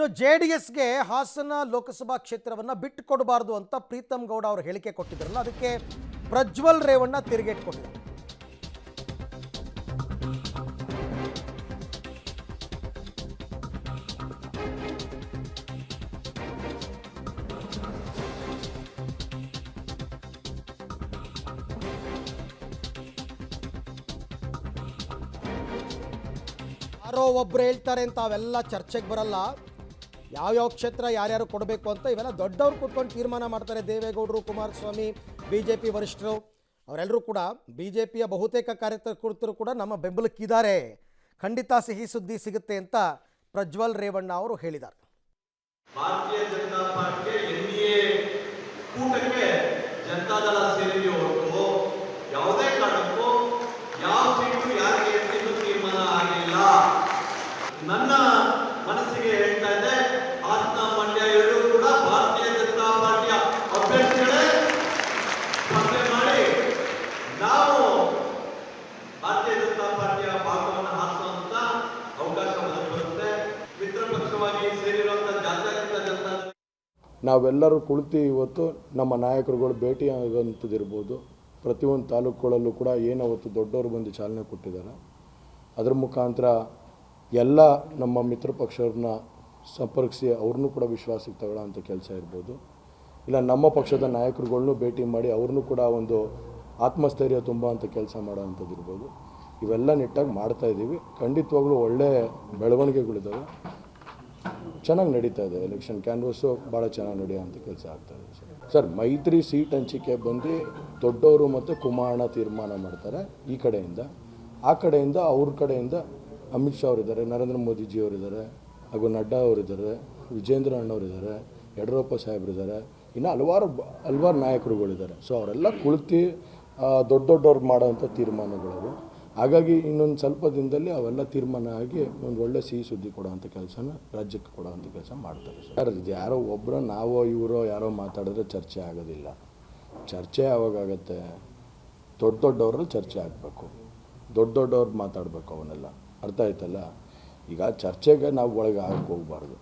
ಇನ್ನು ಜೆಡಿಎಸ್ಗೆ ಹಾಸನ ಲೋಕಸಭಾ ಕ್ಷೇತ್ರವನ್ನು ಬಿಟ್ಟು ಕೊಡಬಾರದು ಅಂತ ಪ್ರೀತಮ್ ಗೌಡ ಅವರು ಹೇಳಿಕೆ ಕೊಟ್ಟಿದ್ರಲ್ಲ, ಅದಕ್ಕೆ ಪ್ರಜ್ವಲ್ ರೇವಣ್ಣ ತಿರುಗೇಟು ಕೊಟ್ಟಿದ್ದಾರೆ. ಯಾರೋ ಒಬ್ರು ಹೇಳ್ತಾರೆ ಅಂತ ಅವೆಲ್ಲ ಚರ್ಚೆಗೆ ಬರಲ್ಲ. ಯಾವ್ಯಾವ ಕ್ಷೇತ್ರ ಯಾರ್ಯಾರು ಕೊಡಬೇಕು ಅಂತ ಇವೆಲ್ಲ ದೊಡ್ಡವ್ರು ಕೂತ್ಕೊಂಡು ತೀರ್ಮಾನ ಮಾಡ್ತಾರೆ. ದೇವೇಗೌಡರು, ಕುಮಾರಸ್ವಾಮಿ, BJP ವರಿಷ್ಠರು ಅವರೆಲ್ಲರೂ ಕೂಡ, BJPಯ ಬಹುತೇಕ ಕಾರ್ಯಕರ್ತರು ಕೂಡ ನಮ್ಮ ಬೆಂಬಲಕ್ಕಿದ್ದಾರೆ. ಖಂಡಿತ ಸಿಹಿ ಸುದ್ದಿ ಸಿಗುತ್ತೆ ಅಂತ ಪ್ರಜ್ವಲ್ ರೇವಣ್ಣ ಅವರು ಹೇಳಿದ್ದಾರೆ. ಭಾರತೀಯ ಜನತಾ ಪಾರ್ಟಿಗೆ NDA ಕೂಟಕ್ಕೆ ಜನತಾದಳ ಸೇರಿದೆ ಹೊರತು ಯಾವುದೇ ಕಾರಣಕ್ಕೂ ಯಾವ ಸೀಟು ಯಾರಿಗೆ ಎಂದು ತೀರ್ಮಾನ ಆಗಿಲ್ಲ. ನನ್ನ ಮನಸ್ಸಿಗೆ ಹೇಳ್ತಾ ಇದೆ, ಹಾಸನ, ಮಂಡ್ಯ ಎರಡೂ ಕೂಡ ಭಾರತೀಯ ಜನತಾ ಪಾರ್ಟಿಯ ಅಭ್ಯರ್ಥಿಗಳೇ ಸ್ಪರ್ಧೆ ಮಾಡಿ ನಾವು ಭಾರತೀಯ ಜನತಾ ಪಾರ್ಟಿಯ ಭಾಗವನ್ನು ಹಾರಿಸುವಂತ ಅವಕಾಶ ಬರುತ್ತೆ. ಮಿತ್ರ ಪಕ್ಷವಾಗಿ ಸೇರಿರುವಂತಹ ಜಾತ್ಯತೀತ ಜನತಾ ನಾವೆಲ್ಲರೂ ಕುಳಿತು ಇವತ್ತು ನಮ್ಮ ನಾಯಕರುಗಳು ಭೇಟಿ ಆಗೋಂಥದ್ದಿರ್ಬೋದು. ಪ್ರತಿಯೊಂದು ತಾಲೂಕುಗಳಲ್ಲೂ ಕೂಡ ಏನು ಅವತ್ತು ದೊಡ್ಡವರು ಬಂದು ಚಾಲನೆ ಕೊಟ್ಟಿದ್ದಾರೆ, ಅದರ ಮುಖಾಂತರ ಎಲ್ಲ ನಮ್ಮ ಮಿತ್ರ ಪಕ್ಷವ್ರನ್ನ ಸಂಪರ್ಕಿಸಿ ಅವ್ರನ್ನೂ ಕೂಡ ವಿಶ್ವಾಸಕ್ಕೆ ತಗೊಳ್ಳೋಂಥ ಕೆಲಸ ಇರ್ಬೋದು, ಇಲ್ಲ ನಮ್ಮ ಪಕ್ಷದ ನಾಯಕರುಗಳ್ನೂ ಭೇಟಿ ಮಾಡಿ ಅವ್ರನ್ನೂ ಕೂಡ ಒಂದು ಆತ್ಮಸ್ಥೈರ್ಯ ತುಂಬ ಅಂತ ಕೆಲಸ ಮಾಡೋ ಅಂಥದ್ದಿರ್ಬೋದು. ಇವೆಲ್ಲ ನಿಟ್ಟಾಗಿ ಮಾಡ್ತಾಯಿದ್ದೀವಿ. ಖಂಡಿತವಾಗ್ಲೂ ಒಳ್ಳೆಯ ಬೆಳವಣಿಗೆಗಳಿದ್ದಾವೆ, ಚೆನ್ನಾಗಿ ನಡೀತಾ ಇದೆ. ಎಲೆಕ್ಷನ್ ಕ್ಯಾನ್ವಸ್ಸು ಭಾಳ ಚೆನ್ನಾಗಿ ನಡೆಯೋಂಥ ಕೆಲಸ ಆಗ್ತಾಯಿದೆ ಸರ್. ಮೈತ್ರಿ ಸೀಟ್ ಹಂಚಿಕೆ ಬಂದು ದೊಡ್ಡವರು ಮತ್ತು ಕುಮಾರಣ್ಣ ತೀರ್ಮಾನ ಮಾಡ್ತಾರೆ ಈ ಕಡೆಯಿಂದ. ಆ ಕಡೆಯಿಂದ ಅವ್ರ ಕಡೆಯಿಂದ ಅಮಿತ್ ಶಾ ಅವರಿದ್ದಾರೆ, ನರೇಂದ್ರ ಮೋದಿಜಿಯವರಿದ್ದಾರೆ, ಹಾಗೂ ನಡ್ಡಾ ಅವರಿದ್ದಾರೆ, ವಿಜೇಂದ್ರ ಅಣ್ಣವರಿದ್ದಾರೆ, ಯಡಿಯೂರಪ್ಪ ಸಾಹೇಬರಿದ್ದಾರೆ, ಇನ್ನು ಹಲವಾರು ನಾಯಕರುಗಳಿದ್ದಾರೆ. ಸೊ ಅವರೆಲ್ಲ ಕುಳಿತು ದೊಡ್ಡವ್ರು ಮಾಡೋವಂಥ ತೀರ್ಮಾನಗಳು. ಹಾಗಾಗಿ ಇನ್ನೊಂದು ಸ್ವಲ್ಪ ದಿನದಲ್ಲಿ ಅವೆಲ್ಲ ತೀರ್ಮಾನ ಆಗಿ ಒಂದು ಒಳ್ಳೆ ಸಿಹಿ ಸುದ್ದಿ ಕೊಡೋವಂಥ ಕೆಲಸನ ರಾಜ್ಯಕ್ಕೆ ಕೊಡೋವಂಥ ಕೆಲಸ ಮಾಡ್ತಾರೆ ಸರ್. ಯಾರೋ ಒಬ್ಬರು ನಾವೋ ಇವರೋ ಯಾರೋ ಮಾತಾಡಿದ್ರೆ ಚರ್ಚೆ ಆಗೋದಿಲ್ಲ. ಚರ್ಚೆ ಯಾವಾಗತ್ತೆ? ದೊಡ್ಡವ್ರಲ್ಲಿ ಚರ್ಚೆ ಆಗಬೇಕು, ದೊಡ್ಡವ್ರು ಮಾತಾಡಬೇಕು, ಅವನ್ನೆಲ್ಲ ಅರ್ಥ ಆಯ್ತಲ್ಲ. ಈಗ ಚರ್ಚೆಗೆ ನಾವು ಒಳಗೆ ಹೋಗಬಾರ್ದು.